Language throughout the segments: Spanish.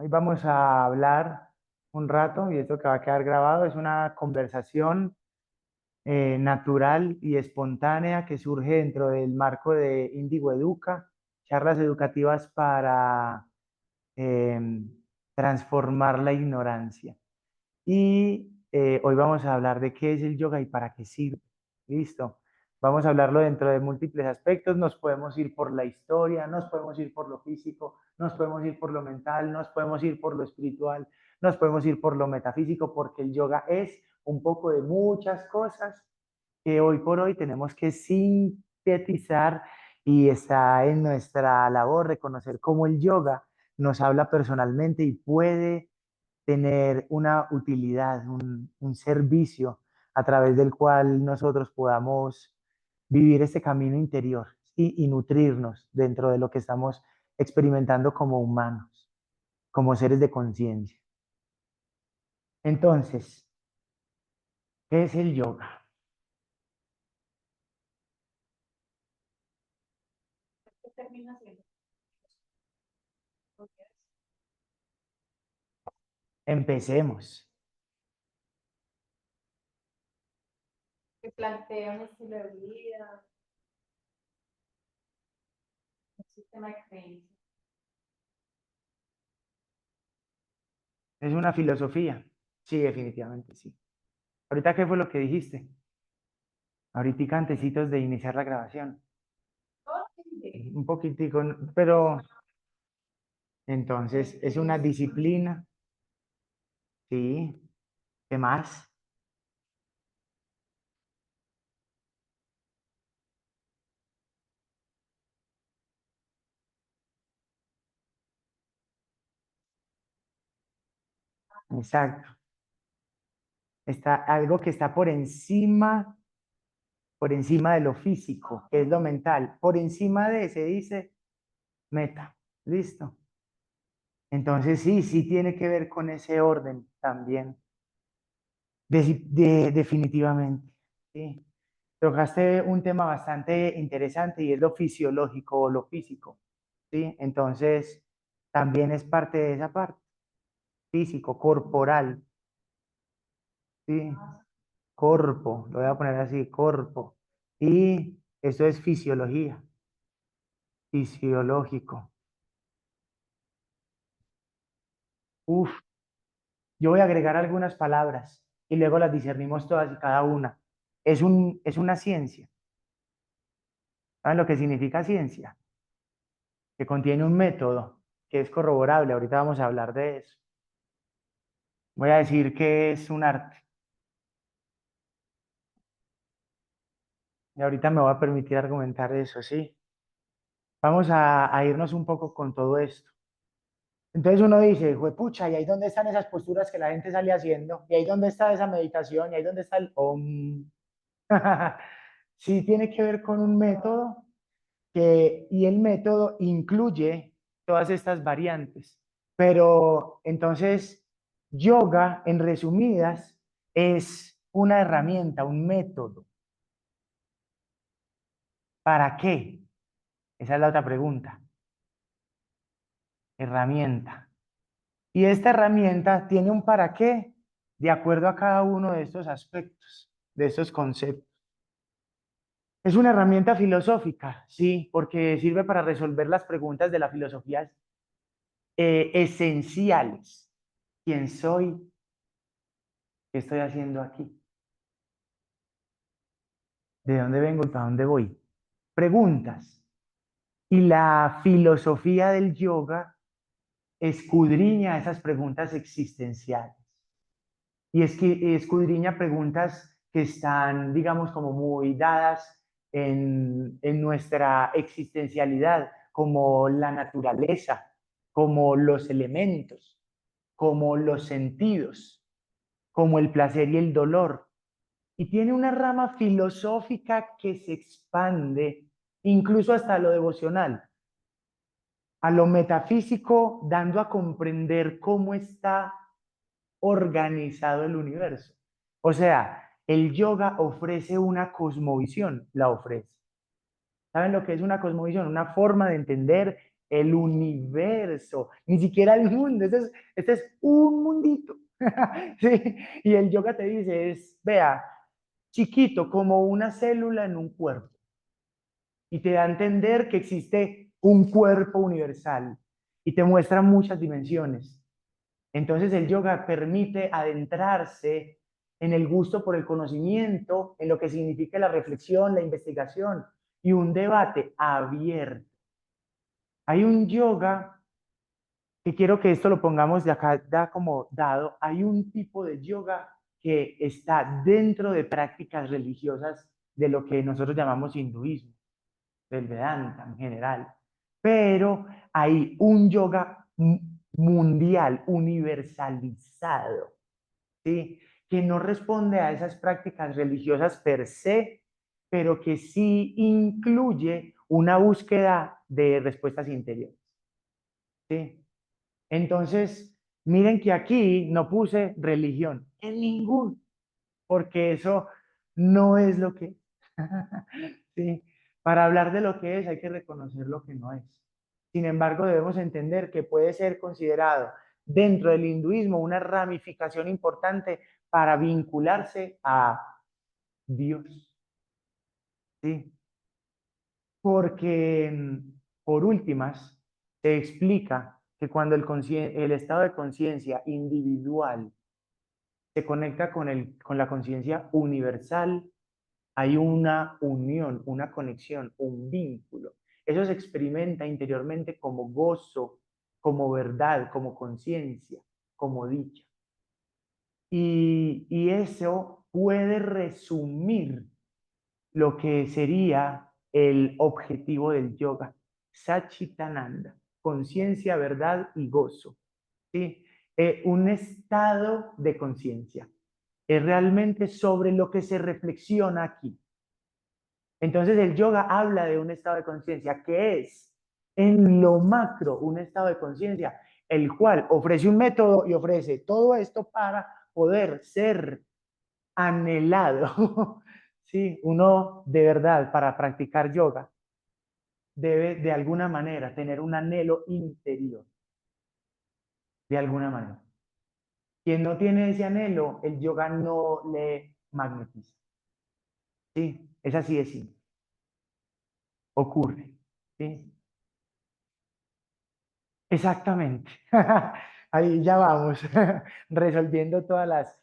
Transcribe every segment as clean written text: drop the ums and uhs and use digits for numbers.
Hoy vamos a hablar un rato y esto que va a quedar grabado es una conversación natural y espontánea que surge dentro del marco de Indigo Educa, charlas educativas para em, transformar la ignorancia. Y hoy vamos a hablar de qué es el yoga y para qué sirve. ¿Listo? Vamos a hablarlo dentro de múltiples aspectos. Nos podemos ir por la historia, nos podemos ir por lo físico, nos podemos ir por lo mental, nos podemos ir por lo espiritual, nos podemos ir por lo metafísico, porque el yoga es un poco de muchas cosas que hoy por hoy tenemos que sintetizar y está en nuestra labor reconocer cómo el yoga nos habla personalmente y puede tener una utilidad, un servicio a través del cual nosotros podamos vivir este camino interior y nutrirnos dentro de lo que estamos experimentando como humanos, como seres de conciencia. Entonces, ¿qué es el yoga? ¿Qué termina siendo? Empecemos. Que plantea un estilo de vida, un sistema de creencias. ¿Es una filosofía? Sí, definitivamente sí. ¿Ahorita qué fue lo que dijiste? Ahorita antecitos de iniciar la grabación. Un poquitico, pero entonces es una disciplina, sí. ¿Qué más? Exacto. Está algo que está por encima de lo físico, que es lo mental. Por encima de se dice meta. Listo. Entonces sí, sí tiene que ver con ese orden también. Definitivamente. Sí. Tocaste un tema bastante interesante y es lo fisiológico o lo físico. ¿Sí? Entonces, también es parte de esa parte, físico, corporal. ¿Sí? Corpo, lo voy a poner así, corpo. Y eso es fisiología, fisiológico. Uf, yo voy a agregar algunas palabras y luego las discernimos todas y cada una. Es una ciencia. ¿Saben lo que significa ciencia? Que contiene un método que es corroborable. Ahorita vamos a hablar de eso. Voy a decir que es un arte. Y ahorita me voy a permitir argumentar eso, ¿sí? Vamos a irnos un poco con todo esto. Entonces uno dice, pucha, ¿y ahí dónde están esas posturas que la gente sale haciendo? ¿Y ahí dónde está esa meditación? ¿Y ahí dónde está el om? Sí, tiene que ver con un método y el método incluye todas estas variantes. Pero entonces, yoga, en resumidas, es una herramienta, un método. ¿Para qué? Esa es la otra pregunta. Herramienta. Y esta herramienta tiene un para qué de acuerdo a cada uno de estos aspectos, de estos conceptos. Es una herramienta filosófica, sí, porque sirve para resolver las preguntas de la filosofía esenciales. ¿Quién soy? ¿Qué estoy haciendo aquí? ¿De dónde vengo y para dónde voy? Preguntas. Y la filosofía del yoga escudriña esas preguntas existenciales. Y es que escudriña preguntas que están, digamos, como muy dadas en nuestra existencialidad, como la naturaleza, como los elementos, como los sentidos, como el placer y el dolor. Y tiene una rama filosófica que se expande incluso hasta lo devocional, a lo metafísico, dando a comprender cómo está organizado el universo. O sea, el yoga ofrece una cosmovisión, la ofrece. ¿Saben lo que es una cosmovisión? Una forma de entender el universo, ni siquiera el mundo, este es un mundito. ¿Sí? Y el yoga te dice, vea, chiquito, como una célula en un cuerpo. Y te da a entender que existe un cuerpo universal y te muestra muchas dimensiones. Entonces el yoga permite adentrarse en el gusto por el conocimiento, en lo que significa la reflexión, la investigación y un debate abierto. Hay un yoga que quiero que esto lo pongamos de acá, da como dado, hay un tipo de yoga que está dentro de prácticas religiosas de lo que nosotros llamamos hinduismo, del Vedanta en general. Pero hay un yoga mundial, universalizado, ¿sí? Que no responde a esas prácticas religiosas per se, pero que sí incluye una búsqueda de respuestas interiores, ¿sí? Entonces, miren que aquí no puse religión en ningún, porque eso no es lo que ¿sí? Para hablar de lo que es hay que reconocer lo que no es. Sin embargo, debemos entender que puede ser considerado dentro del hinduismo una ramificación importante para vincularse a Dios. ¿Sí? Porque, por últimas, se explica que cuando el estado de conciencia individual se conecta con la conciencia universal, hay una unión, una conexión, un vínculo. Eso se experimenta interiormente como gozo, como verdad, como conciencia, como dicha. Y eso puede resumir lo que sería el objetivo del yoga, Satchitananda, conciencia, verdad y gozo. ¿Sí? Un estado de conciencia. Es realmente sobre lo que se reflexiona aquí. Entonces el yoga habla de un estado de conciencia que es en lo macro un estado de conciencia, el cual ofrece un método y ofrece todo esto para poder ser anhelado. Sí, uno de verdad para practicar yoga debe de alguna manera tener un anhelo interior, de alguna manera. Quien no tiene ese anhelo, el yoga no le magnetiza. Sí, es así de simple. Ocurre. ¿Sí? Exactamente. Ahí ya vamos, resolviendo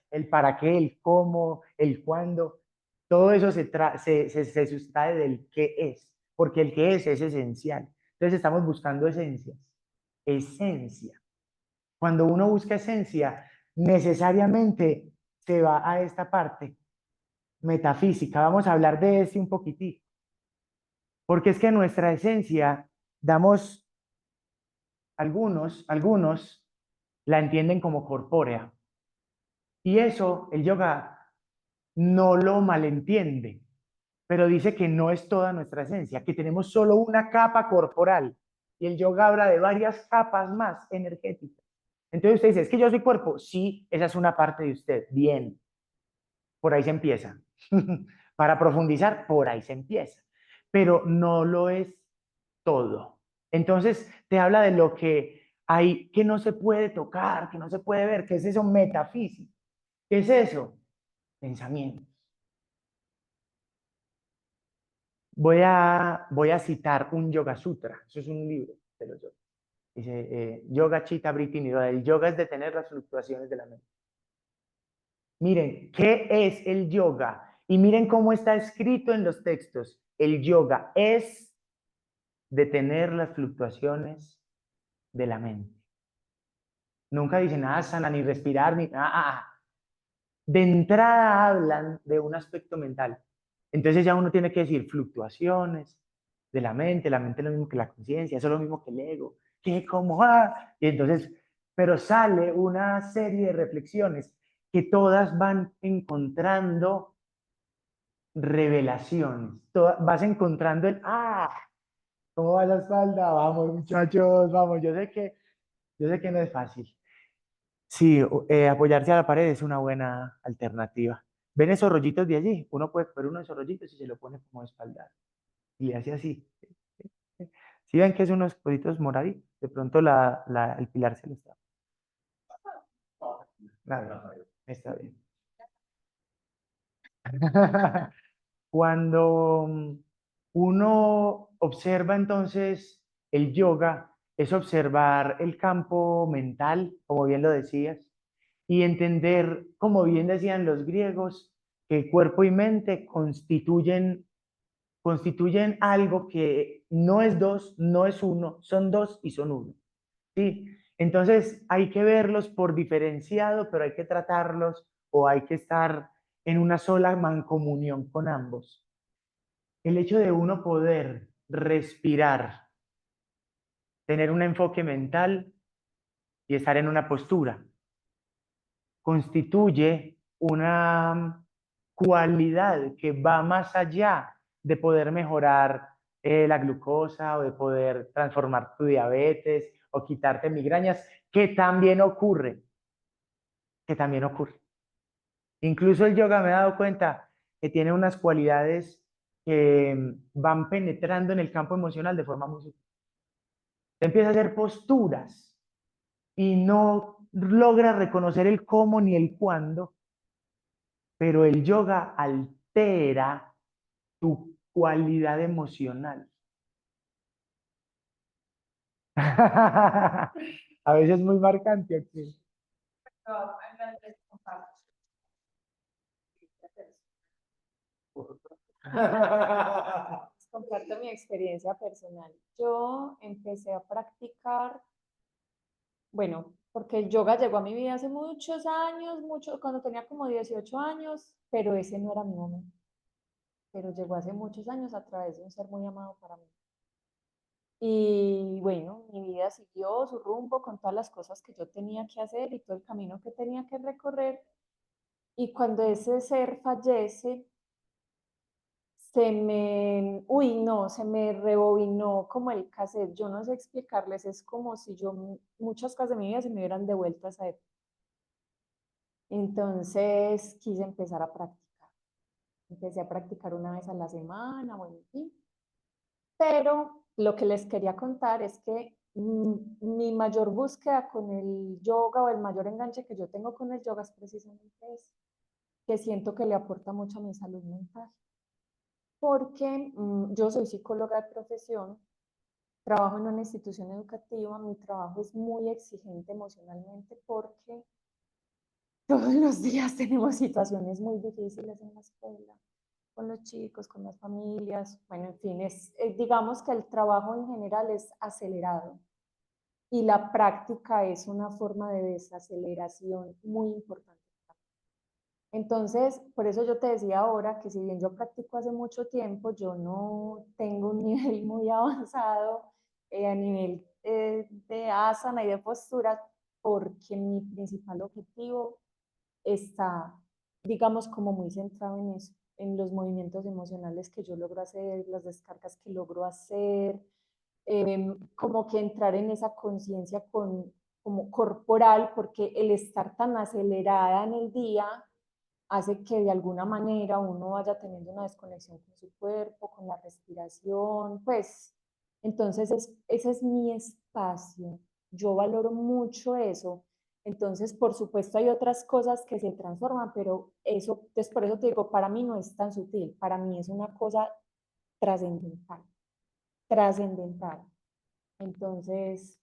el para qué, el cómo, el cuándo. Todo eso se sustrae del qué es, porque el qué es esencial. Entonces estamos buscando esencias. Esencia. Cuando uno busca esencia, necesariamente se va a esta parte metafísica. Vamos a hablar de este un poquitito. Porque es que nuestra esencia, damos algunos la entienden como corpórea. Y eso el yoga no lo malentiende, pero dice que no es toda nuestra esencia, que tenemos solo una capa corporal. Y el yoga habla de varias capas más energéticas. Entonces usted dice, ¿es que yo soy cuerpo? Sí, esa es una parte de usted. Bien, por ahí se empieza. Para profundizar, por ahí se empieza. Pero no lo es todo. Entonces te habla de lo que hay que no se puede tocar, que no se puede ver, que es eso metafísico. ¿Qué es eso? Pensamientos. Voy a citar un Yoga Sutra, eso es un libro de los yogas. Dice, Yoga Chitta Vritti Nirodha, el yoga es detener las fluctuaciones de la mente. Miren, ¿qué es el yoga? Y miren cómo está escrito en los textos. El yoga es detener las fluctuaciones de la mente. Nunca dicen asana, ni respirar, ni... De entrada hablan de un aspecto mental. Entonces ya uno tiene que decir fluctuaciones de la mente es lo mismo que la conciencia, eso es lo mismo que el ego, que como, y entonces, pero sale una serie de reflexiones que todas van encontrando revelaciones, vas encontrando ¿cómo va la espalda? Vamos muchachos, vamos, yo sé que no es fácil. Sí, apoyarse a la pared es una buena alternativa. ¿Ven esos rollitos de allí? Uno puede coger uno de esos rollitos y se lo pone como espaldar. Y le hace así. ¿Sí ven que es unos cositos moraditos? De pronto el pilar se lo está. Claro, está bien. Cuando uno observa entonces el yoga, es observar el campo mental, como bien lo decías, y entender, como bien decían los griegos, que cuerpo y mente constituyen algo que no es dos, no es uno, son dos y son uno. ¿Sí? Entonces hay que verlos por diferenciado, pero hay que tratarlos o hay que estar en una sola mancomunión con ambos. El hecho de uno poder respirar, tener un enfoque mental y estar en una postura, constituye una cualidad que va más allá de poder mejorar la glucosa o de poder transformar tu diabetes o quitarte migrañas, que también ocurre, que también ocurre. Incluso el yoga me he dado cuenta que tiene unas cualidades que van penetrando en el campo emocional de forma muy sutil. Te empieza a hacer posturas y no logra reconocer el cómo ni el cuándo, pero el yoga altera tu cualidad emocional. A veces muy marcante aquí. Comparto mi experiencia personal. Yo empecé a practicar, bueno, porque el yoga llegó a mi vida hace muchos años, cuando tenía como 18 años, pero ese no era mi momento. Pero llegó hace muchos años a través de un ser muy amado para mí. Y bueno, mi vida siguió su rumbo con todas las cosas que yo tenía que hacer y todo el camino que tenía que recorrer. Y cuando ese ser fallece, se me rebobinó como el cassette. Yo no sé explicarles, es como si muchas cosas de mi vida se me hubieran devuelto a esa época. Entonces quise empezar a practicar. Empecé a practicar una vez a la semana, bueno, en fin. Pero lo que les quería contar es que mi mayor búsqueda con el yoga o el mayor enganche que yo tengo con el yoga es precisamente eso, que siento que le aporta mucho a mi salud mental. Porque yo soy psicóloga de profesión, trabajo en una institución educativa, mi trabajo es muy exigente emocionalmente porque todos los días tenemos situaciones muy difíciles en la escuela, con los chicos, con las familias, bueno, en fin, digamos que el trabajo en general es acelerado y la práctica es una forma de desaceleración muy importante. Entonces, por eso yo te decía ahora que si bien yo practico hace mucho tiempo, yo no tengo un nivel muy avanzado a nivel de asana y de postura, porque mi principal objetivo está, digamos, como muy centrado en eso, en los movimientos emocionales que yo logro hacer, las descargas que logro hacer, como que entrar en esa conciencia como corporal, porque el estar tan acelerada en el día hace que de alguna manera uno vaya teniendo una desconexión con su cuerpo, con la respiración, pues entonces ese es mi espacio. Yo valoro mucho eso. Entonces, por supuesto, hay otras cosas que se transforman, pero eso, entonces por eso te digo, para mí no es tan sutil, para mí es una cosa trascendental, trascendental. Entonces,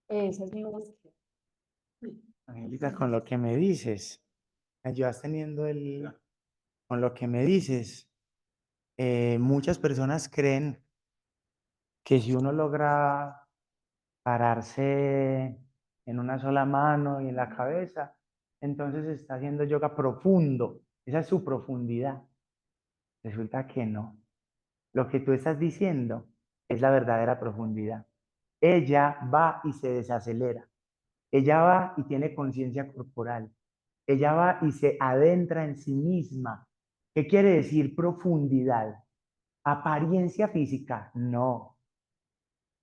esa es mi búsqueda. Angélica, con lo que me dices, me ayudas con lo que me dices, muchas personas creen que si uno logra pararse en una sola mano y en la cabeza, entonces está haciendo yoga profundo. Esa es su profundidad. Resulta que no. Lo que tú estás diciendo es la verdadera profundidad. Ella va y se desacelera. Ella va y tiene conciencia corporal. Ella va y se adentra en sí misma. ¿Qué quiere decir profundidad? Apariencia física, no.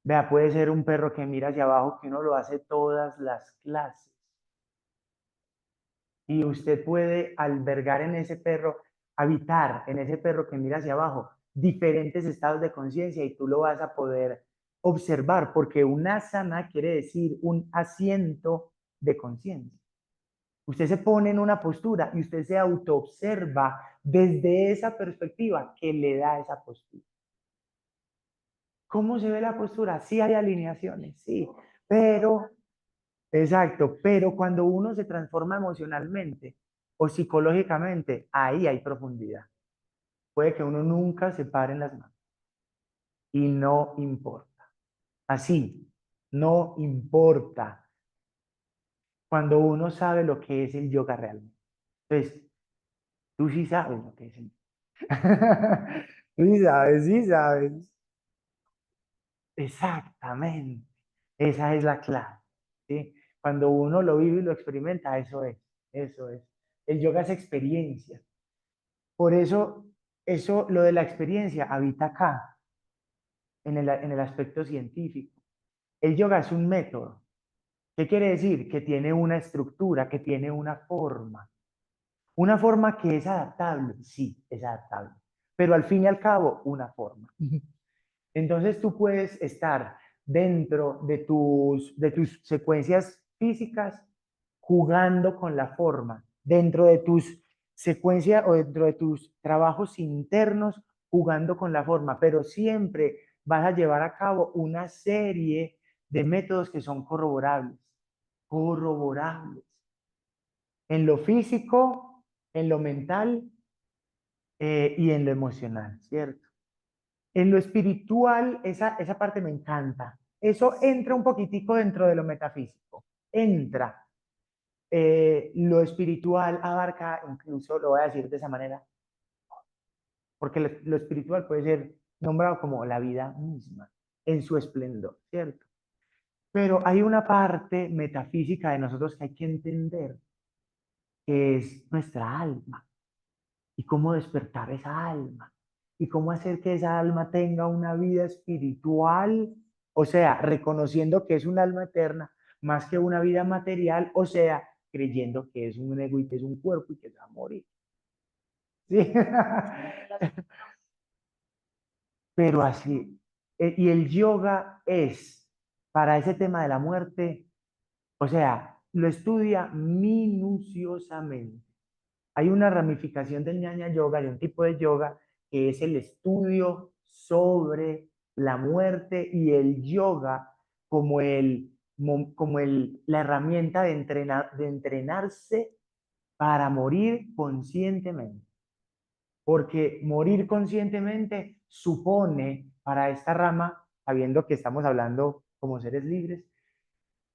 Vea, puede ser un perro que mira hacia abajo, que uno lo hace todas las clases. Y usted puede albergar en ese perro, habitar en ese perro que mira hacia abajo, diferentes estados de conciencia y tú lo vas a poder observar, porque un asana quiere decir un asiento de conciencia. Usted se pone en una postura y usted se autoobserva desde esa perspectiva que le da esa postura. ¿Cómo se ve la postura? Sí hay alineaciones, sí, pero, exacto, pero cuando uno se transforma emocionalmente o psicológicamente, ahí hay profundidad. Puede que uno nunca se pare en las manos y no importa. Así, no importa cuando uno sabe lo que es el yoga realmente. Entonces, tú sí sabes lo que es el yoga. Tú sí sabes, sí sabes. Exactamente. Esa es la clave. ¿Sí? Cuando uno lo vive y lo experimenta, eso es, eso es. El yoga es experiencia. Por eso lo de la experiencia habita acá, en el aspecto científico. El yoga es un método. ¿Qué quiere decir? Que tiene una estructura, que tiene una forma. Una forma que es adaptable, sí, es adaptable. Pero al fin y al cabo, una forma. Entonces tú puedes estar dentro de tus secuencias físicas jugando con la forma, dentro de tus secuencias o dentro de tus trabajos internos jugando con la forma, pero siempre vas a llevar a cabo una serie de métodos que son corroborables, corroborables, en lo físico, en lo mental y en lo emocional, ¿cierto? En lo espiritual, esa parte me encanta. Eso entra un poquitico dentro de lo metafísico. Entra. Lo espiritual abarca, incluso lo voy a decir de esa manera, porque lo espiritual puede ser nombrado como la vida misma, en su esplendor, ¿cierto? Pero hay una parte metafísica de nosotros que hay que entender, que es nuestra alma, y cómo despertar esa alma, y cómo hacer que esa alma tenga una vida espiritual, o sea, reconociendo que es un alma eterna, más que una vida material, o sea, creyendo que es un ego y que es un cuerpo y que se va a morir. ¿Sí? Pero así, y el yoga es, para ese tema de la muerte, o sea, lo estudia minuciosamente. Hay una ramificación del Jnana Yoga, de un tipo de yoga, que es el estudio sobre la muerte y el yoga como la herramienta de entrenarse para morir conscientemente. Porque morir conscientemente supone para esta rama, sabiendo que estamos hablando como seres libres,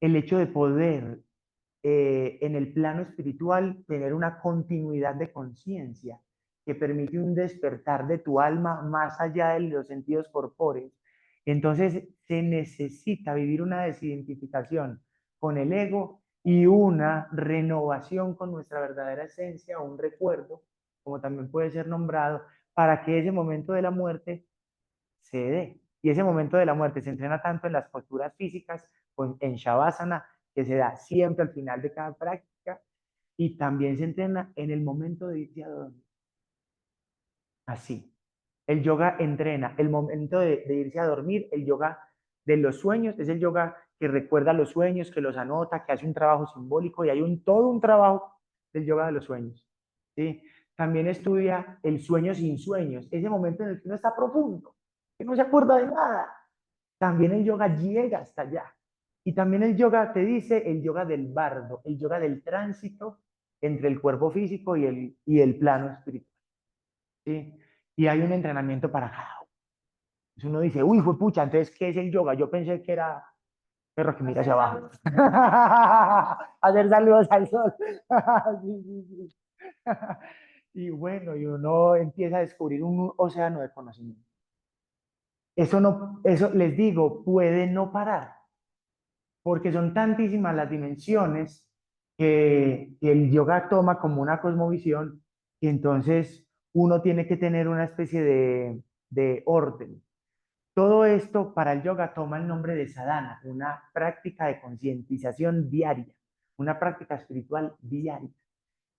el hecho de poder en el plano espiritual tener una continuidad de conciencia que permite un despertar de tu alma más allá de los sentidos corpóreos. Entonces se necesita vivir una desidentificación con el ego y una renovación con nuestra verdadera esencia, un recuerdo, como también puede ser nombrado, para que ese momento de la muerte se dé. Y ese momento de la muerte se entrena tanto en las posturas físicas, en Shavasana, que se da siempre al final de cada práctica, y también se entrena en el momento de irse a dormir. Así. El yoga entrena el momento de irse a dormir, el yoga de los sueños, es el yoga que recuerda los sueños, que los anota, que hace un trabajo simbólico y hay todo un trabajo del yoga de los sueños. ¿Sí? También estudia el sueño sin sueños, ese momento en el que uno está profundo, que no se acuerda de nada. También el yoga llega hasta allá. Y también el yoga te dice el yoga del bardo, el yoga del tránsito entre el cuerpo físico y el plano espiritual. ¿Sí? Y hay un entrenamiento para cada uno. Entonces uno dice, uy, fue pucha, entonces, ¿qué es el yoga? Yo pensé que era perro que mira hacia abajo. Hacer saludos al sol. Sí, sí, sí. Y bueno, y uno empieza a descubrir un océano de conocimiento. Eso no, eso les digo, puede no parar, porque son tantísimas las dimensiones que el yoga toma como una cosmovisión, y entonces uno tiene que tener una especie de orden. Todo esto para el yoga toma el nombre de sadhana, una práctica de concientización diaria, una práctica espiritual diaria.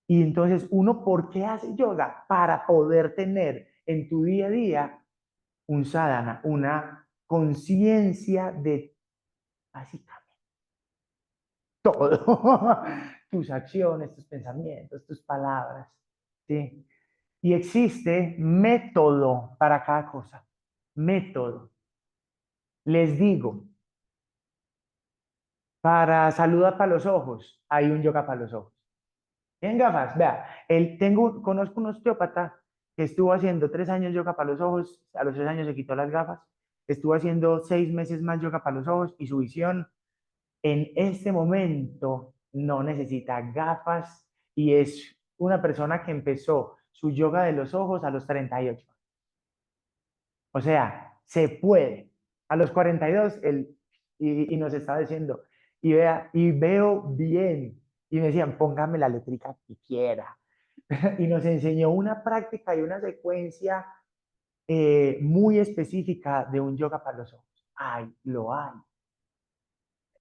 Y entonces uno, ¿por qué hace yoga? Para poder tener en tu día a día un sadhana, conciencia de básicamente todo, tus acciones, tus pensamientos, tus palabras, ¿sí? Y existe método para cada cosa, método. Les digo, para saludar para los ojos, hay un yoga para los ojos. En gafas, vea, conozco un osteópata que estuvo haciendo 3 años yoga para los ojos, a los 3 años se quitó las gafas, estuvo haciendo 6 meses más yoga para los ojos y su visión en este momento no necesita gafas y es una persona que empezó su yoga de los ojos a los 38. O sea, se puede. A los 42, y nos estaba diciendo, y, vea, y veo bien. Y me decían, póngame la letrica que quiera. Y nos enseñó una práctica y una secuencia muy específica de un yoga para los ojos. Ay, lo hay.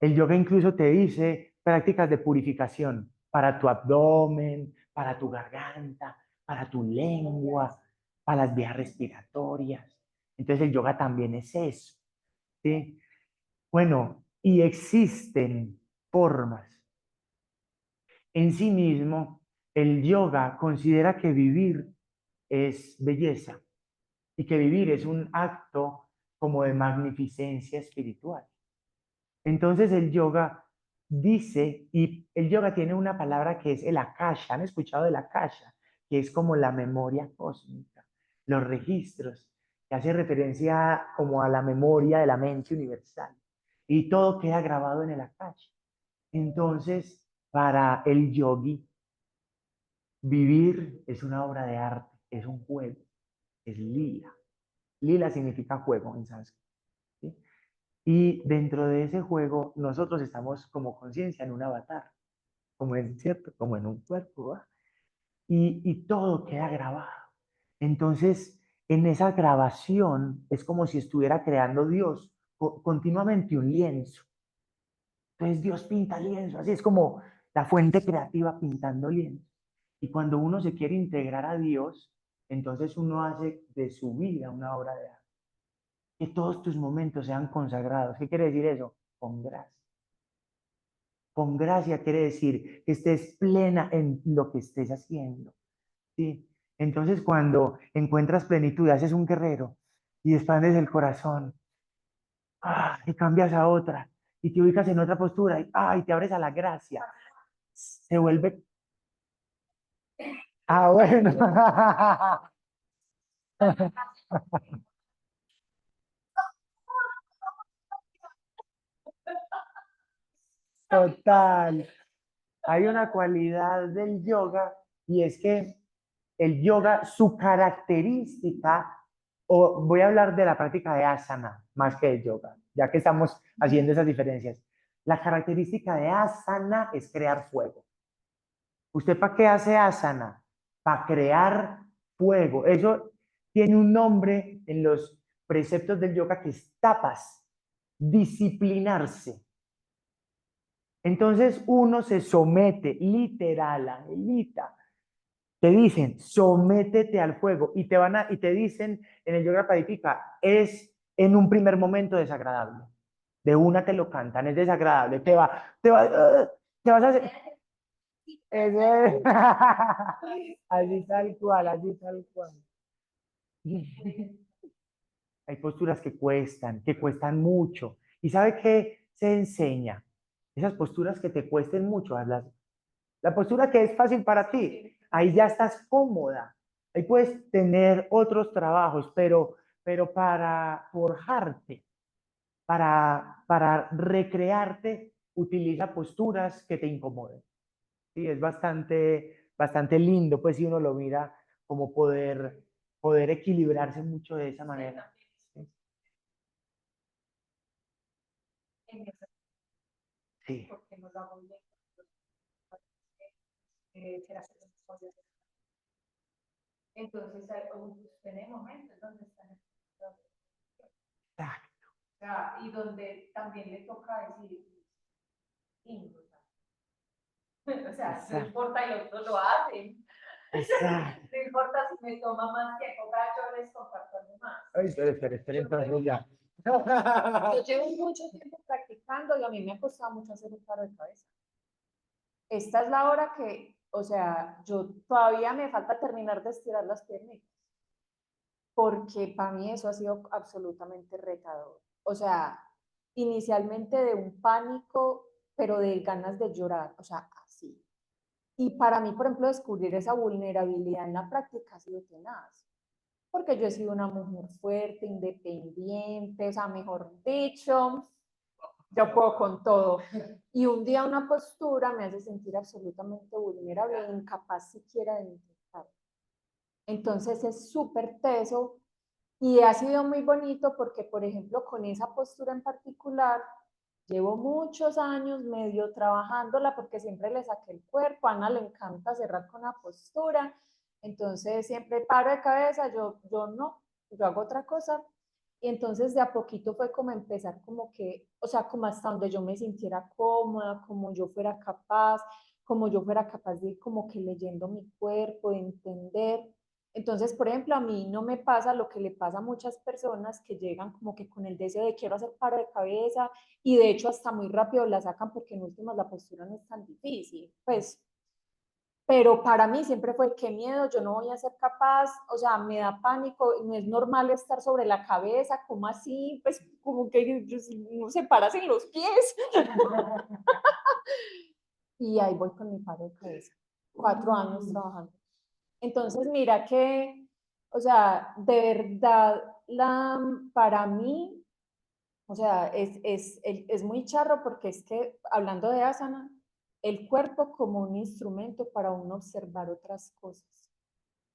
El yoga incluso te dice prácticas de purificación para tu abdomen, para tu garganta, para tu lengua, para las vías respiratorias. Entonces el yoga también es eso, ¿sí? Bueno, y existen formas. En sí mismo, el yoga considera que vivir es belleza y que vivir es un acto como de magnificencia espiritual. Entonces el yoga dice, y el yoga tiene una palabra que es el akasha, ¿han escuchado del akasha? Que es como la memoria cósmica, los registros, que hace referencia como a la memoria de la mente universal. Y todo queda grabado en el akasha. Entonces, para el yogi, vivir es una obra de arte, es un juego, es lila. Lila significa juego en sánscrito. ¿Sí? Y dentro de ese juego, nosotros estamos como conciencia en un avatar, como en, ¿cierto? Como en un cuerpo, ¿va? Y todo queda grabado. Entonces, en esa grabación es como si estuviera creando Dios continuamente un lienzo. Entonces Dios pinta lienzo, así es como la fuente creativa pintando lienzo. Y cuando uno se quiere integrar a Dios, entonces uno hace de su vida una obra de arte. Que todos tus momentos sean consagrados. ¿Qué quiere decir eso? Con gracia. Con gracia quiere decir que estés plena en lo que estés haciendo. ¿Sí? Entonces, cuando encuentras plenitud, haces un guerrero y expandes el corazón, y cambias a otra, y te ubicas en otra postura, y te abres a la gracia. Se vuelve. Ah, bueno. Total. Hay una cualidad del yoga y es que el yoga, su característica, o voy a hablar de la práctica de asana más que de yoga, ya que estamos haciendo esas diferencias. La característica de asana es crear fuego. ¿Usted para qué hace asana? Para crear fuego. Eso tiene un nombre en los preceptos del yoga que es tapas, disciplinarse. Entonces uno se somete, literal, Angelita. Te dicen, sométete al fuego y te dicen en el yoga padifica, es en un primer momento desagradable. De una te lo cantan, es desagradable, te vas a hacer. Así tal cual, así tal cual. Hay posturas que cuestan mucho. ¿Y sabe qué se enseña? Esas posturas que te cuesten mucho, hazlas. La postura que es fácil para ti, ahí ya estás cómoda. Ahí puedes tener otros trabajos, pero para forjarte, para recrearte, utiliza posturas que te incomoden. Sí, es bastante lindo, pues si uno lo mira como poder equilibrarse mucho de esa manera. Sí. Sí. Entonces, tenemos momentos donde están. Exacto, O sea, y donde también le toca decir, o sea, no exacto, importa, el otro lo hace. exacto. No importa si me toma más tiempo, cada yo les comparto más. Ay, espera, entonces ya. Yo llevo mucho tiempo practicando y a mí me ha costado mucho hacer un paro de cabeza. Esta es la hora que, o sea, yo todavía me falta terminar de estirar las piernas, porque para mí eso ha sido absolutamente retador. O sea, inicialmente de un pánico, pero de ganas de llorar, o sea, así. Y para mí, por ejemplo, descubrir esa vulnerabilidad en la práctica ha sido tenaz, porque yo he sido una mujer fuerte, independiente, o sea, mejor dicho, yo puedo con todo. Y un día una postura me hace sentir absolutamente vulnerable e incapaz siquiera de intentar. Entonces es súper teso y ha sido muy bonito porque, por ejemplo, con esa postura en particular, llevo muchos años medio trabajándola porque siempre le saqué el cuerpo. A Ana le encanta cerrar con la postura. Entonces siempre paro de cabeza, yo no, yo hago otra cosa. Y entonces de a poquito fue como empezar como que, o sea, como hasta donde yo me sintiera cómoda, como yo fuera capaz, como yo fuera capaz de ir como que leyendo mi cuerpo, de entender. Entonces, por ejemplo, a mí no me pasa lo que le pasa a muchas personas que llegan como que con el deseo de quiero hacer paro de cabeza y de hecho hasta muy rápido la sacan porque en últimas la postura no es tan difícil, pues, pero para mí siempre fue qué miedo, yo no voy a ser capaz, o sea, me da pánico, no es normal estar sobre la cabeza, ¿cómo así? Pues como que no se para sin los pies. Y ahí voy con mi paro de cabeza, 4 años trabajando. Entonces, mira que, o sea, de verdad, para mí, o sea, es muy charro porque es que, hablando de asana, el cuerpo como un instrumento para uno observar otras cosas,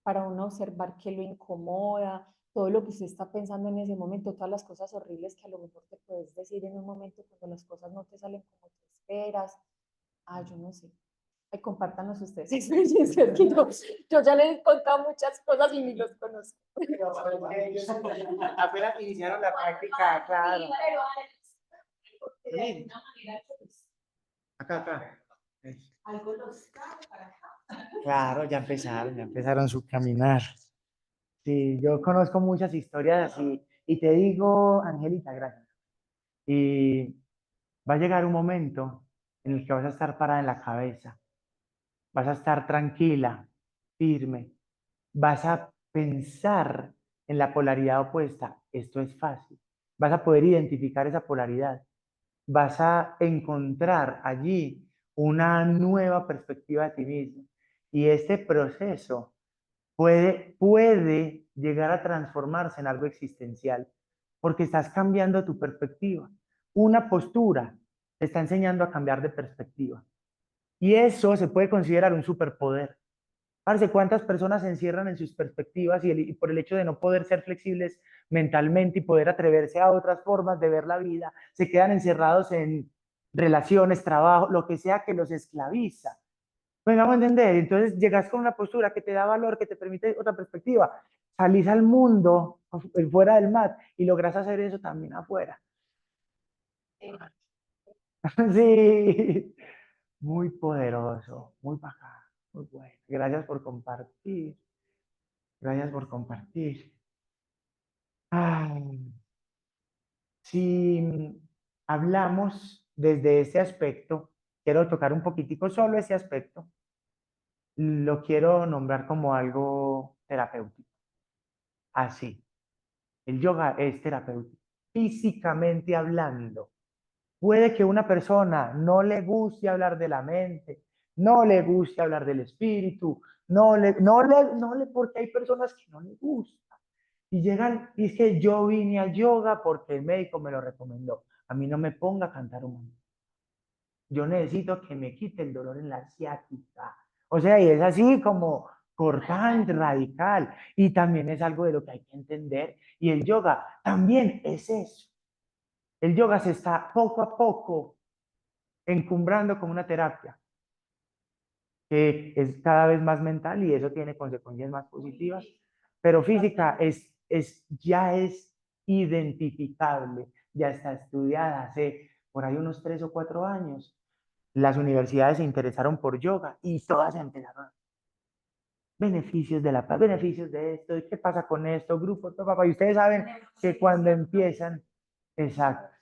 para uno observar qué lo incomoda, todo lo que usted está pensando en ese momento, todas las cosas horribles que a lo mejor te puedes decir en un momento cuando las cosas no te salen como te esperas. Ah, yo no sé. Ay, compártanos ustedes experiencias que yo ya les he contado muchas cosas y ni los conozco. Pero porque ellos apenas iniciaron la práctica, claro. Sí, pero de alguna manera, pues, Acá, acá. algo los trae para acá. Claro, ya empezaron su caminar. Sí, yo conozco muchas historias así. Y te digo, Angélica, gracias. Y va a llegar un momento en el que vas a estar parada en la cabeza, vas a estar tranquila, firme, vas a pensar en la polaridad opuesta. Esto es fácil. Vas a poder identificar esa polaridad. Vas a encontrar allí una nueva perspectiva de ti mismo. Y este proceso puede llegar a transformarse en algo existencial, porque estás cambiando tu perspectiva. Una postura te está enseñando a cambiar de perspectiva. Y eso se puede considerar un superpoder. Parce, ¿cuántas personas se encierran en sus perspectivas y por el hecho de no poder ser flexibles mentalmente y poder atreverse a otras formas de ver la vida, se quedan encerrados en relaciones, trabajo, lo que sea que los esclaviza? Pues vamos a entender, entonces llegas con una postura que te da valor, que te permite otra perspectiva, salís al mundo fuera del mat y logras hacer eso también afuera. Sí, muy poderoso, muy bacán, muy bueno. Gracias por compartir, gracias por compartir. Ay, si hablamos desde ese aspecto, quiero tocar un poquitico solo ese aspecto, lo quiero nombrar como algo terapéutico. Así. El yoga es terapéutico. Físicamente hablando, puede que una persona no le guste hablar de la mente, no le guste hablar del espíritu, porque hay personas que no le gusta. Y llegan, y es que yo vine al yoga porque el médico me lo recomendó. A mí no me ponga a cantar un momento. Yo necesito que me quite el dolor en la ciática. O sea, y es así como cortante, radical. Y también es algo de lo que hay que entender. Y el yoga también es eso. El yoga se está poco a poco encumbrando como una terapia que es cada vez más mental y eso tiene consecuencias más positivas, pero física ya es identificable, ya está estudiada hace por ahí unos 3 o 4 años. Las universidades se interesaron por yoga y todas empezaron. Beneficios de la paz, beneficios de esto, ¿qué pasa con esto? Grupos, papá. Y ustedes saben que cuando empiezan exacto,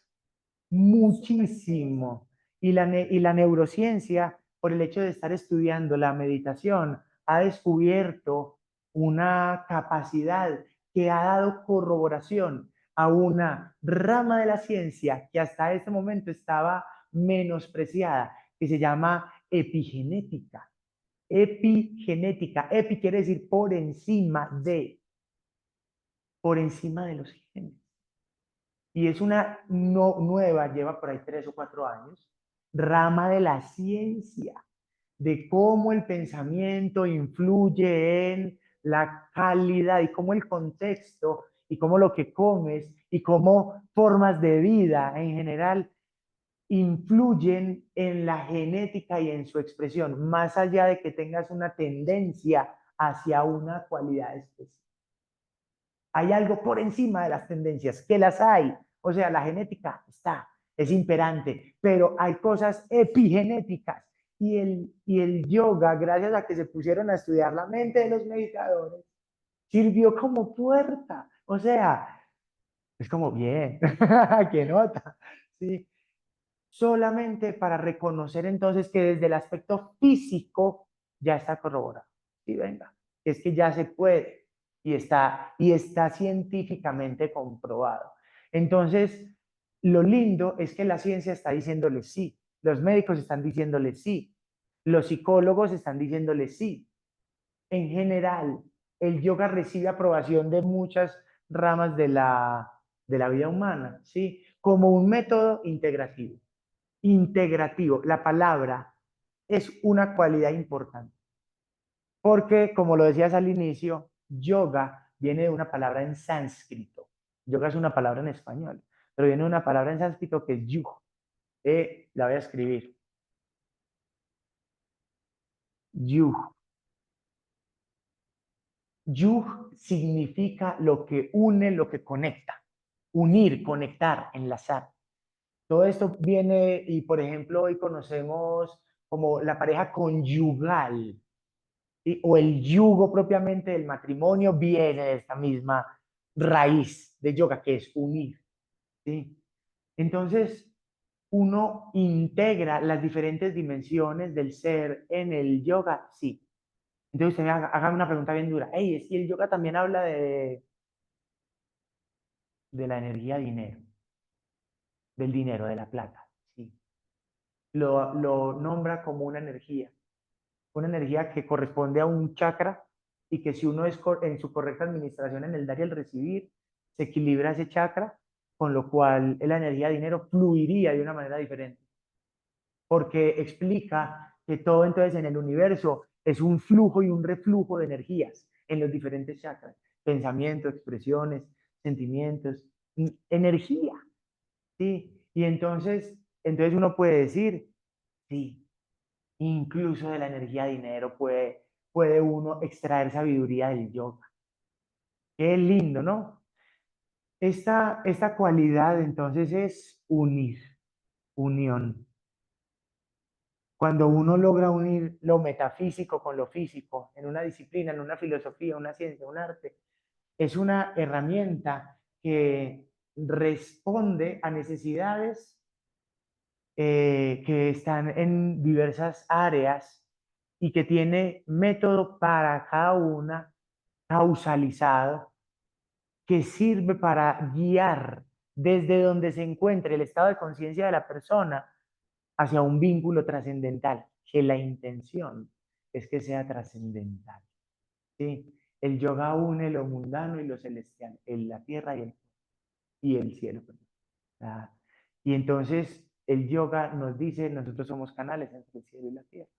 muchísimo. Y la neurociencia, por el hecho de estar estudiando la meditación, ha descubierto una capacidad que ha dado corroboración a una rama de la ciencia que hasta ese momento estaba menospreciada, que se llama epigenética. Epigenética. Epi quiere decir por encima de los genes. Y es una nueva, lleva por ahí 3 o 4 años, rama de la ciencia, de cómo el pensamiento influye en la calidad y cómo el contexto y cómo lo que comes y cómo formas de vida en general influyen en la genética y en su expresión, más allá de que tengas una tendencia hacia una cualidad específica. Hay algo por encima de las tendencias, que las hay. O sea, la genética está, es imperante, pero hay cosas epigenéticas. Y el yoga, gracias a que se pusieron a estudiar la mente de los meditadores, sirvió como puerta. O sea, es como bien, qué nota. ¿Sí? Solamente para reconocer entonces que desde el aspecto físico ya está corroborado. Y venga, es que ya se puede y está científicamente comprobado. Entonces, lo lindo es que la ciencia está diciéndole sí, los médicos están diciéndole sí, los psicólogos están diciéndole sí. En general, el yoga recibe aprobación de muchas ramas de la vida humana, ¿sí? Como un método integrativo. Integrativo, la palabra es una cualidad importante, porque como lo decías al inicio, yoga viene de una palabra en sánscrito. Yoga es una palabra en español, pero viene de una palabra en sánscrito que es yuj. La voy a escribir. Yuj. Yuj significa lo que une, lo que conecta. Unir, conectar, enlazar. Todo esto viene y, por ejemplo, hoy conocemos como la pareja conyugal, ¿sí? O el yugo propiamente del matrimonio viene de esta misma raíz de yoga, que es unir, ¿sí? Entonces, uno integra las diferentes dimensiones del ser en el yoga, sí. Entonces, usted haga una pregunta bien dura. Hey, si el yoga también habla de la energía dinero, del dinero, de la plata, sí. Lo nombra como una energía que corresponde a un chakra y que si uno es en su correcta administración en el dar y el recibir, se equilibra ese chakra, con lo cual la energía de dinero fluiría de una manera diferente, porque explica que todo entonces en el universo es un flujo y un reflujo de energías en los diferentes chakras, pensamientos, expresiones, sentimientos, energía, ¿sí? Y entonces uno puede decir, sí, incluso de la energía de dinero puede uno extraer sabiduría del yoga. Qué lindo, ¿no? Esta cualidad entonces es unir, unión. Cuando uno logra unir lo metafísico con lo físico en una disciplina, en una filosofía, una ciencia, un arte, es una herramienta que responde a necesidades que están en diversas áreas y que tiene método para cada una, causalizado, que sirve para guiar desde donde se encuentre el estado de conciencia de la persona hacia un vínculo trascendental, que la intención es que sea trascendental. ¿Sí? El yoga une lo mundano y lo celestial, en la tierra y el cielo. Ah, y entonces el yoga nos dice, nosotros somos canales entre el cielo y la tierra.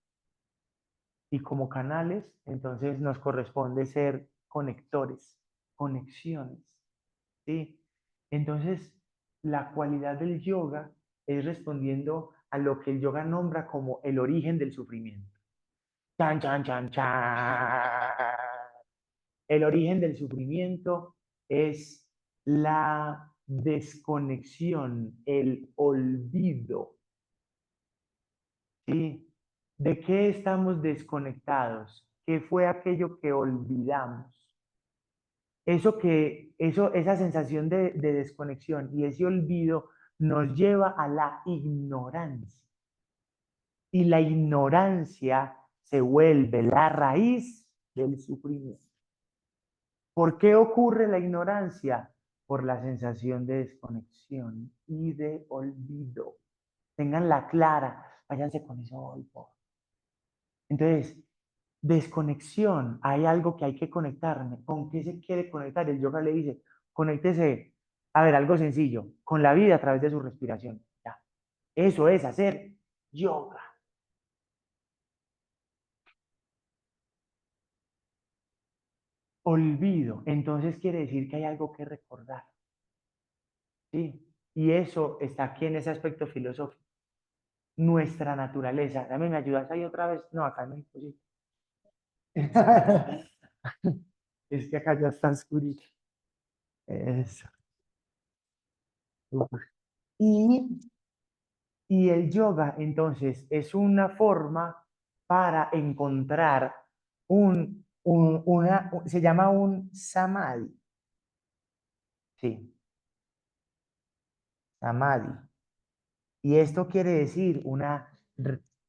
Y como canales, entonces nos corresponde ser conectores, conexiones, ¿sí? Entonces, la cualidad del yoga es respondiendo a lo que el yoga nombra como el origen del sufrimiento. Chan, chan, chan, chan. El origen del sufrimiento es la desconexión, el olvido, ¿sí? ¿De qué estamos desconectados? ¿Qué fue aquello que olvidamos? esa sensación de desconexión y ese olvido nos lleva a la ignorancia. Y la ignorancia se vuelve la raíz del sufrimiento. ¿Por qué ocurre la ignorancia? Por la sensación de desconexión y de olvido. Ténganla clara, váyanse con eso hoy, por. Entonces, desconexión, hay algo que hay que conectarme. ¿Con qué se quiere conectar? El yoga le dice, conéctese, a ver, algo sencillo, con la vida a través de su respiración. Ya. Eso es hacer yoga. Olvido, entonces quiere decir que hay algo que recordar. ¿Sí? Y eso está aquí en ese aspecto filosófico. Nuestra naturaleza. Dame, ¿me ayudas ahí otra vez? No, acá no es posible. Es que acá ya está oscurito. Eso. Y, y el yoga, entonces, es una forma para encontrar se llama un samadhi. Sí, samadhi. Y esto quiere decir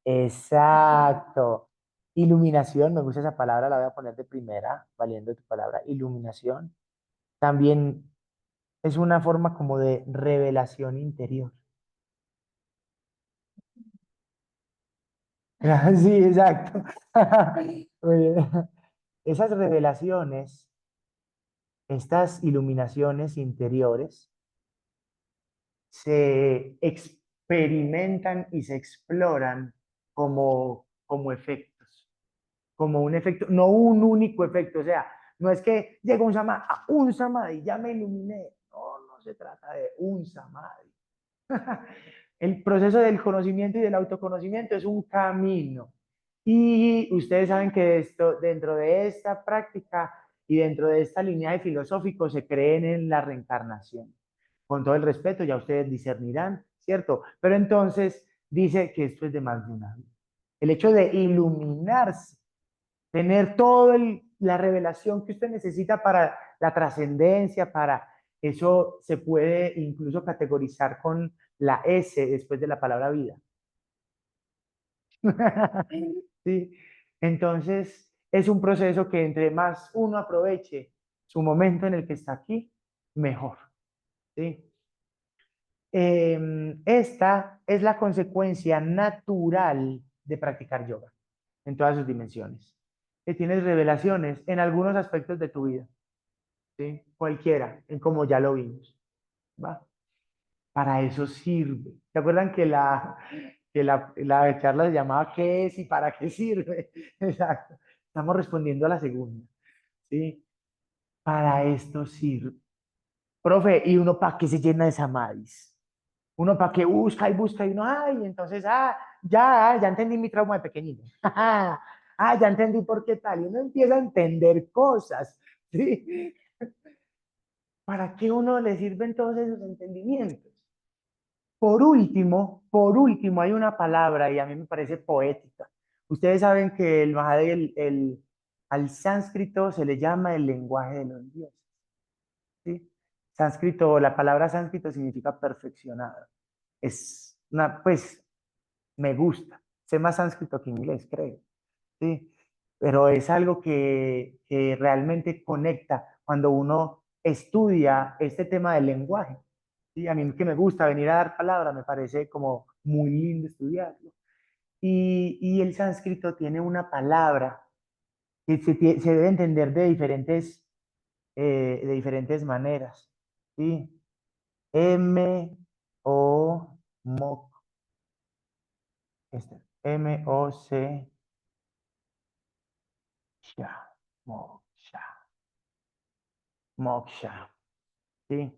exacto, iluminación, me gusta esa palabra, la voy a poner de primera, valiendo tu palabra, iluminación. También es una forma como de revelación interior. Sí, exacto. Oye, esas revelaciones, estas iluminaciones interiores, se experimentan y se exploran como efectos, como un efecto, no un único efecto, o sea, no es que llega un samadhi, ya me iluminé, no, no se trata de un samadhi. El proceso del conocimiento y del autoconocimiento es un camino. Y ustedes saben que dentro de esta práctica y dentro de esta línea de filosóficos se creen en la reencarnación. Con todo el respeto, ya ustedes discernirán, ¿cierto? Pero entonces dice que esto es de más de una vida. El hecho de iluminarse, tener toda la revelación que usted necesita para la trascendencia, para eso se puede incluso categorizar con la S después de la palabra vida. ¿Sí? Entonces, es un proceso que entre más uno aproveche su momento en el que está aquí, mejor. ¿Sí? Esta es la consecuencia natural de practicar yoga en todas sus dimensiones. Que tienes revelaciones en algunos aspectos de tu vida, ¿sí? Cualquiera, en como ya lo vimos, ¿va? Para eso sirve. ¿Se acuerdan que la charla se llamaba ¿qué es y para qué sirve? Exacto. Estamos respondiendo a la segunda, ¿sí? Para esto sirve. Profe, ¿y uno para qué se llena de samadhis? Uno para qué busca y busca y uno, ay, entonces, ya entendí mi trauma de pequeñito. Ya entendí por qué tal. Y uno empieza a entender cosas, ¿sí? ¿Para qué uno le sirven todos esos entendimientos? Por último, hay una palabra y a mí me parece poética. Ustedes saben que al sánscrito se le llama el lenguaje de los dioses, ¿sí? Sánscrito, la palabra sánscrito significa perfeccionado. Pues, me gusta. Sé más sánscrito que inglés, creo, ¿sí? Pero es algo que realmente conecta cuando uno estudia este tema del lenguaje. ¿Sí? A mí que me gusta venir a dar palabra, me parece como muy lindo estudiarlo. Y el sánscrito tiene una palabra que se debe entender de diferentes maneras. ¿Sí? Moksha, Moksha, Moksha, Moksha. ¿Sí?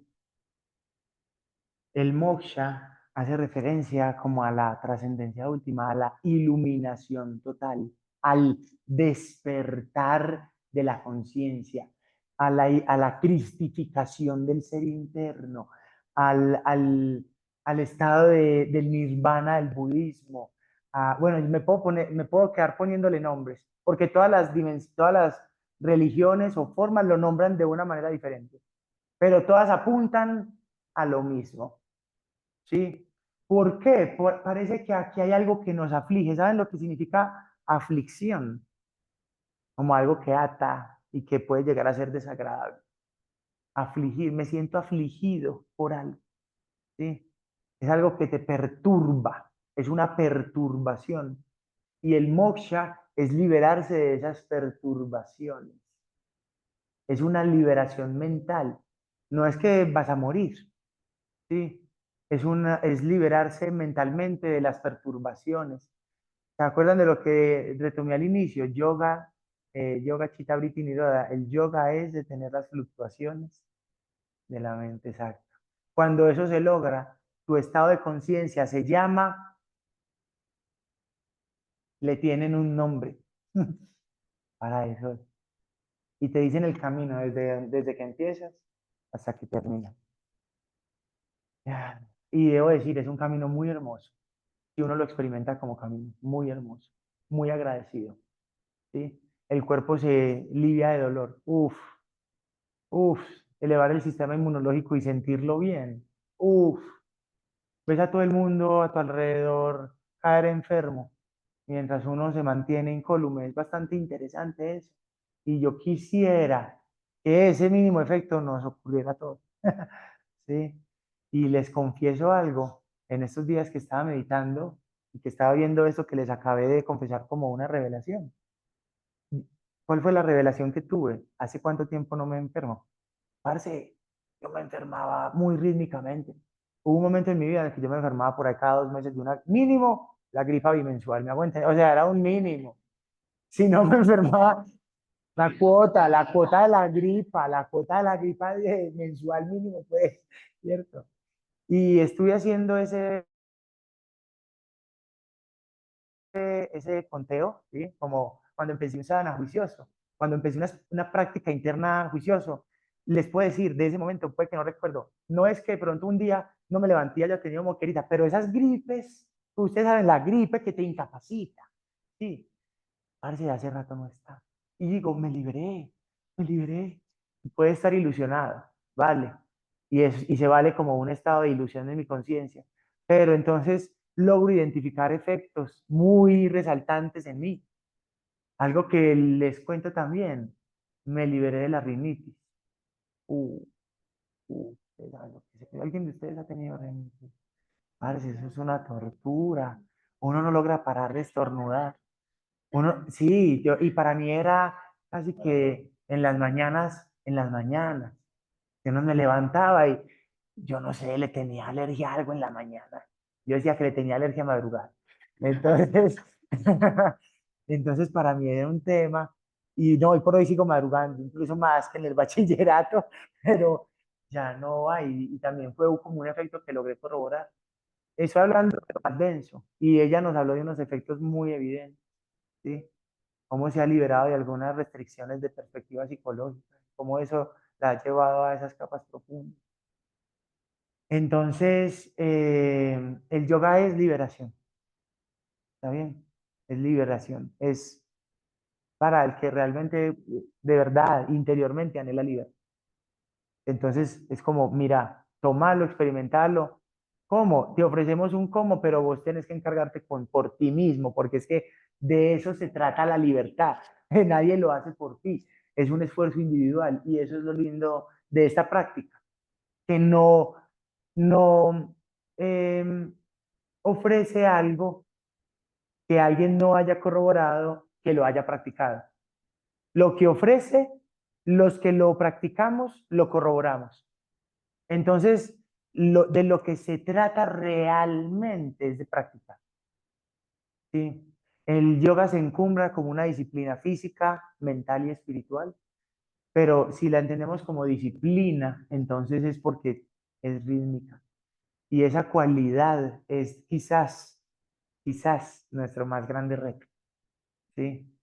El moksha hace referencia como a la trascendencia última, a la iluminación total, al despertar de la conciencia, a la cristificación del ser interno, al estado del nirvana del budismo. Bueno, me puedo quedar poniéndole nombres, porque todas las religiones o formas lo nombran de una manera diferente, pero todas apuntan a lo mismo, ¿sí? ¿Por qué? Parece que aquí hay algo que nos aflige. ¿Saben lo que significa aflicción? Como algo que ata y que puede llegar a ser desagradable. Afligir, me siento afligido por algo, ¿sí? Es algo que te perturba, es una perturbación. Y el moksha es liberarse de esas perturbaciones. Es una liberación mental. No es que vas a morir, ¿sí? Es liberarse mentalmente de las perturbaciones. ¿Se acuerdan de lo que retomé al inicio? Yoga Chitta Vritti Nirodha. El yoga es detener las fluctuaciones de la mente, exacto. Cuando eso se logra, tu estado de conciencia se llama, le tienen un nombre para eso. Y te dicen el camino desde que empiezas hasta que terminas. Y debo decir, es un camino muy hermoso. Y uno lo experimenta como camino muy hermoso, muy agradecido. ¿Sí? El cuerpo se livia de dolor. Uf, uf, elevar el sistema inmunológico y sentirlo bien. Uf, ves a todo el mundo a tu alrededor caer enfermo mientras uno se mantiene incólume. Es bastante interesante eso. Y yo quisiera que ese mínimo efecto nos ocurriera a todos. ¿Sí? Y les confieso algo, en estos días que estaba meditando y que estaba viendo esto que les acabé de confesar como una revelación. ¿Cuál fue la revelación que tuve? ¿Hace cuánto tiempo no me enfermo? Parce, yo me enfermaba muy rítmicamente. Hubo un momento en mi vida en el que yo me enfermaba por ahí cada 2 meses de una, mínimo, la gripa bimensual, ¿me aguanta? O sea, era un mínimo. Si no me enfermaba, la cuota de la gripa mensual mínimo, pues, ¿cierto? Y estuve haciendo ese conteo, ¿sí? Como cuando empecé un sadhana juicioso, cuando empecé una práctica interna juicioso, les puedo decir, de ese momento, puede que no recuerdo, no es que de pronto un día no me levanté y haya tenido moquerita, pero esas gripes, ustedes saben, la gripe que te incapacita, ¿sí? Parce, hace rato no está. Y digo, me liberé. Puede estar ilusionado, vale. Y se vale como un estado de ilusión en mi conciencia. Pero entonces logro identificar efectos muy resaltantes en mí. Algo que les cuento también, me liberé de la rinitis. Uh, ustedes saben lo que ¿Alguien de ustedes ha tenido rinitis? Parce, eso es una tortura. Uno no logra parar de estornudar. Sí, y para mí era casi que en las mañanas, que uno me levantaba y yo no sé, le tenía alergia a algo en la mañana. Yo decía que le tenía alergia a madrugar. Entonces, entonces para mí era un tema, y no, hoy por hoy sigo madrugando, incluso más que en el bachillerato, pero ya no hay, y también fue como un efecto que logré corroborar. Eso hablando de lo más denso, y ella nos habló de unos efectos muy evidentes, ¿sí? Cómo se ha liberado de algunas restricciones de perspectiva psicológica, cómo eso la ha llevado a esas capas profundas. Entonces, el yoga es liberación, ¿está bien? Es liberación, es para el que realmente, de verdad, interiormente anhela libertad. Entonces, es como, mira, tomarlo, experimentarlo. ¿Cómo? Te ofrecemos un cómo, pero vos tenés que encargarte por ti mismo, porque es que de eso se trata la libertad. Nadie lo hace por ti. Es un esfuerzo individual y eso es lo lindo de esta práctica, que no ofrece algo que alguien no haya corroborado, que lo haya practicado. Lo que ofrece, los que lo practicamos, lo corroboramos. Entonces, de lo que se trata realmente es de practicar. ¿Sí? El yoga se encumbra como una disciplina física, mental y espiritual, pero si la entendemos como disciplina, entonces es porque es rítmica. Y esa cualidad es quizás nuestro más grande reto. ¿Sí?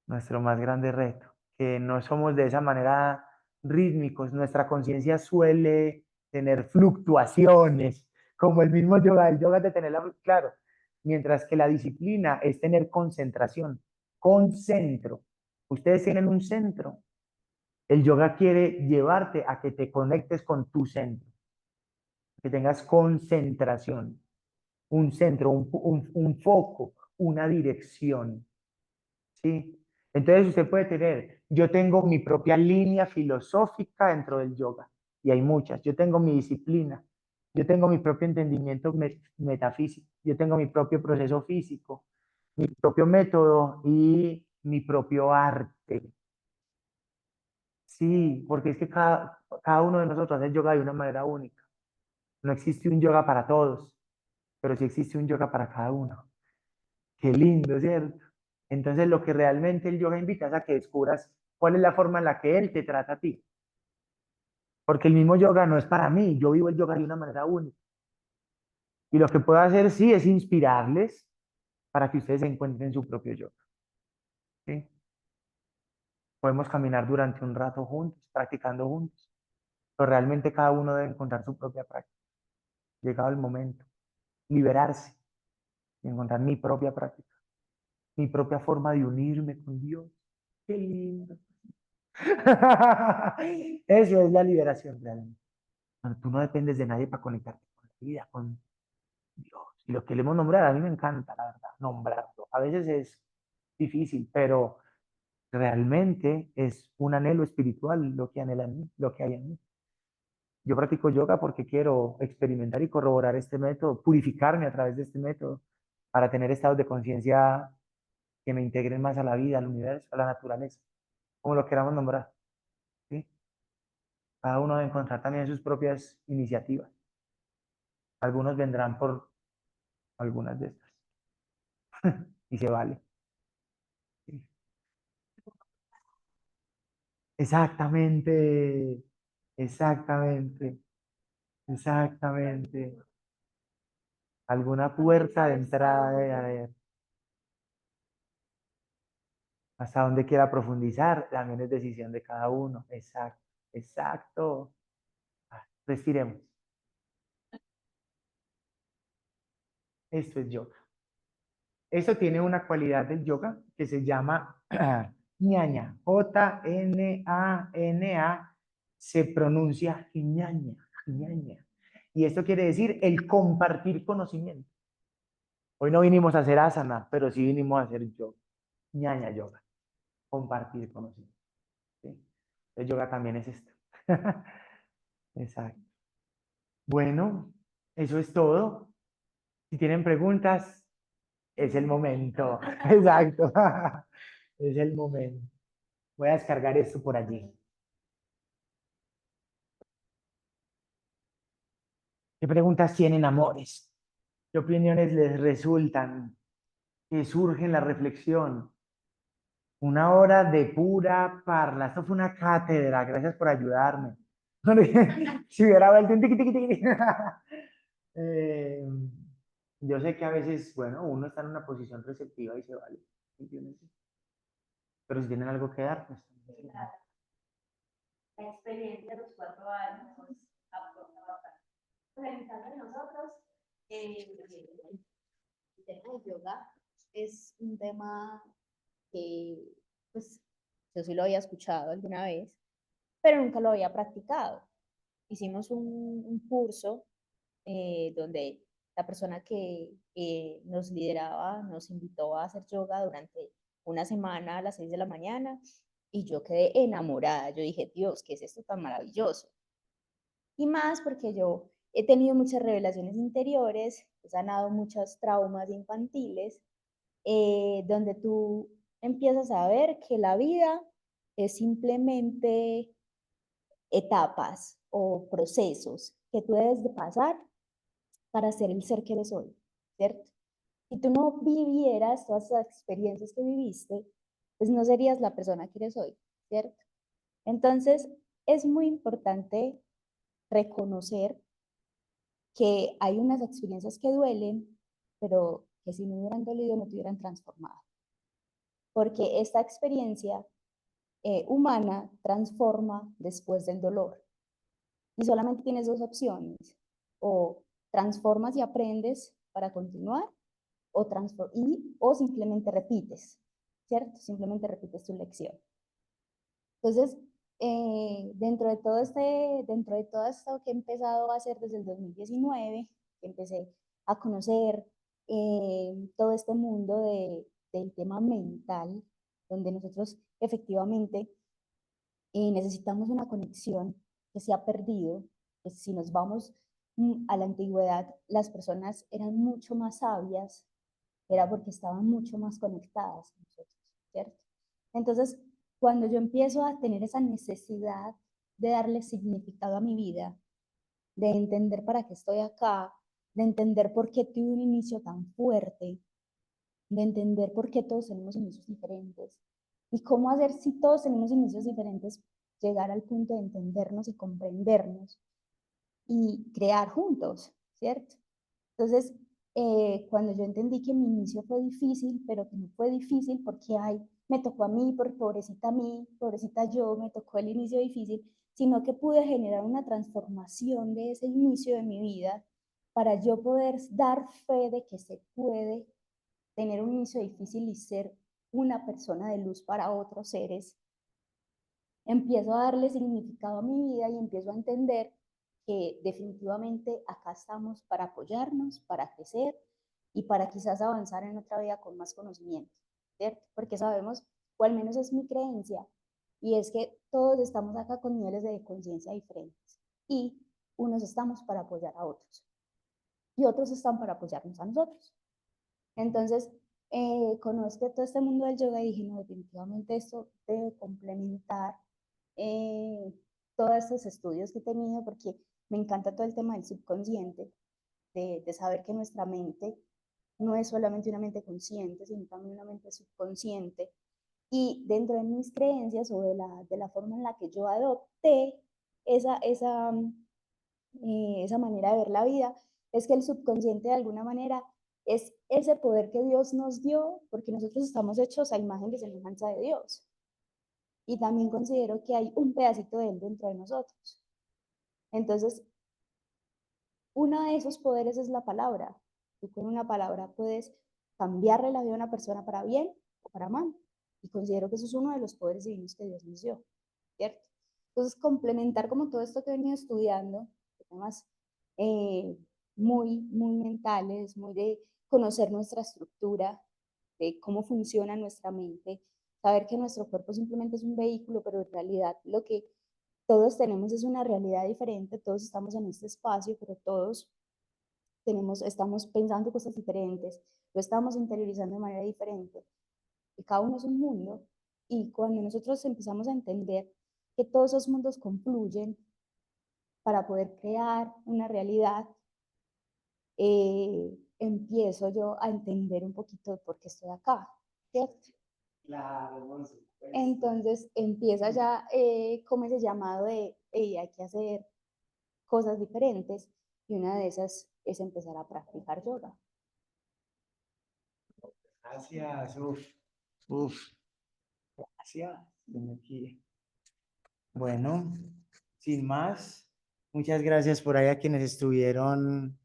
Nuestro más grande reto, que no somos de esa manera rítmicos, nuestra conciencia suele tener fluctuaciones, como el yoga es de tenerla, claro, mientras que la disciplina es tener concentración, concentro. Ustedes tienen un centro. El yoga quiere llevarte a que te conectes con tu centro, que tengas concentración, un centro, un foco, una dirección. ¿Sí? Entonces usted puede tener, yo tengo mi propia línea filosófica dentro del yoga, y hay muchas. Yo tengo mi disciplina, yo tengo mi propio entendimiento metafísico, yo tengo mi propio proceso físico, mi propio método y mi propio arte. Sí, porque es que cada uno de nosotros hace yoga de una manera única. No existe un yoga para todos, pero sí existe un yoga para cada uno. Qué lindo, ¿cierto? Entonces lo que realmente el yoga invita es a que descubras cuál es la forma en la que él te trata a ti. Porque el mismo yoga no es para mí, yo vivo el yoga de una manera única. Y lo que puedo hacer sí es inspirarles para que ustedes encuentren su propio yoga. ¿Sí? Podemos caminar durante un rato juntos, practicando juntos, pero realmente cada uno debe encontrar su propia práctica. Llegado el momento, liberarse y encontrar mi propia práctica, mi propia forma de unirme con Dios. Qué lindo. Eso es la liberación realmente. Cuando tú no dependes de nadie para conectarte con la vida, con Dios. Y lo que le hemos nombrado, a mí me encanta, la verdad, nombrarlo. A veces es difícil, pero realmente es un anhelo espiritual lo que anhela en mí, lo que hay en mí. Yo practico yoga porque quiero experimentar y corroborar este método, purificarme a través de este método, para tener estados de conciencia que me integren más a la vida, al universo, a la naturaleza, como lo queramos nombrar. ¿Sí? Cada uno debe encontrar también sus propias iniciativas. Algunos vendrán por algunas de estas. Y se vale. Sí. Exactamente, exactamente, exactamente. Alguna puerta de entrada de haber. Hasta donde quiera profundizar, también es decisión de cada uno. Exacto, exacto. Respiremos. Esto es yoga. Eso tiene una cualidad del yoga que se llama ñaña. J-N-A-N-A. Se pronuncia ñaña, ñaña. Y esto quiere decir el compartir conocimiento. Hoy no vinimos a hacer asana, pero sí vinimos a hacer yoga. Ñaña yoga. Compartir conocimiento. ¿Sí? El yoga también es esto. Exacto. Bueno, eso es todo. Si tienen preguntas, es el momento. Exacto. Es el momento. Voy a descargar esto por allí. ¿Qué preguntas tienen, amores? ¿Qué opiniones les resultan? ¿Qué surge en la reflexión? Una hora de pura parla. Esto fue una cátedra. Gracias por ayudarme. Si hubiera vuelto un tiqui, tiqui, tiqui. Eh, yo sé que a veces, bueno, uno está en una posición receptiva y se vale. ¿Entiendes? Pero si tienen algo que dar, pues. La experiencia de los 4 años nos aporta bastante. Pues en el caso de nosotros, el tema del yoga es un tema que, pues, yo sí lo había escuchado alguna vez, pero nunca lo había practicado. Hicimos un curso donde la persona que nos lideraba nos invitó a hacer yoga durante una semana a las 6 de la mañana y yo quedé enamorada. Yo dije, Dios, ¿qué es esto tan maravilloso? Y más porque yo he tenido muchas revelaciones interiores, he sanado muchos traumas infantiles, donde tú empiezas a ver que la vida es simplemente etapas o procesos que tú debes de pasar para ser el ser que eres hoy, ¿cierto? Si tú no vivieras todas esas experiencias que viviste, pues no serías la persona que eres hoy, ¿cierto? Entonces, es muy importante reconocer que hay unas experiencias que duelen, pero que si no hubieran dolido no te hubieran transformado. Porque esta experiencia humana transforma después del dolor. Y solamente tienes dos opciones, o transformas y aprendes para continuar, o simplemente repites. ¿cierto? Simplemente repites tu lección. Entonces, dentro de todo esto que he empezado a hacer desde el 2019, que empecé a conocer todo este mundo del tema mental, donde nosotros efectivamente necesitamos una conexión que se ha perdido, que si nos vamos a la antigüedad, las personas eran mucho más sabias, era porque estaban mucho más conectadas a nosotros, ¿cierto? Entonces, cuando yo empiezo a tener esa necesidad de darle significado a mi vida, de entender para qué estoy acá, de entender por qué tuve un inicio tan fuerte, de entender por qué todos tenemos inicios diferentes y cómo hacer si todos tenemos inicios diferentes, llegar al punto de entendernos y comprendernos y crear juntos, ¿cierto? Entonces, cuando yo entendí que mi inicio fue difícil, pero que no fue difícil porque me tocó a mí, por pobrecita yo, me tocó el inicio difícil, sino que pude generar una transformación de ese inicio de mi vida para yo poder dar fe de que se puede tener un inicio difícil y ser una persona de luz para otros seres. Empiezo a darle significado a mi vida y empiezo a entender que definitivamente acá estamos para apoyarnos, para crecer y para quizás avanzar en otra vida con más conocimiento, ¿cierto? Porque sabemos, o al menos es mi creencia, y es que todos estamos acá con niveles de conciencia diferentes y unos estamos para apoyar a otros y otros están para apoyarnos a nosotros. Entonces, conozco todo este mundo del yoga y dije, no, definitivamente esto debe complementar eh, todos estos estudios que he tenido porque me encanta todo el tema del subconsciente, de saber que nuestra mente no es solamente una mente consciente, sino también una mente subconsciente. Y dentro de mis creencias o de la forma en la que yo adopté esa manera de ver la vida, es que el subconsciente de alguna manera es ese poder que Dios nos dio, porque nosotros estamos hechos a imagen y semejanza de Dios. Y también considero que hay un pedacito de Él dentro de nosotros. Entonces, uno de esos poderes es la palabra. Tú con una palabra puedes cambiarle la vida a una persona para bien o para mal. Y considero que eso es uno de los poderes divinos que Dios nos dio, ¿cierto? Entonces, complementar como todo esto que he venido estudiando, temas eh, muy mentales, muy de conocer nuestra estructura, de cómo funciona nuestra mente, saber que nuestro cuerpo simplemente es un vehículo, pero en realidad lo que todos tenemos es una realidad diferente, todos estamos en este espacio, pero todos estamos pensando cosas diferentes, lo estamos interiorizando de manera diferente, y cada uno es un mundo, y cuando nosotros empezamos a entender que todos esos mundos confluyen para poder crear una realidad, empiezo yo a entender un poquito de por qué estoy acá, ¿cierto? Claro, por supuesto. Entonces empieza ya como ese llamado de, hey, hay que hacer cosas diferentes, y una de esas es empezar a practicar yoga. Gracias, uf, gracias. Aquí. Bueno, sin más, muchas gracias por ahí a quienes estuvieron,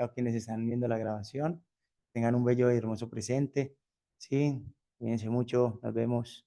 a quienes están viendo la grabación. Tengan un bello y hermoso presente. Sí, cuídense mucho, nos vemos.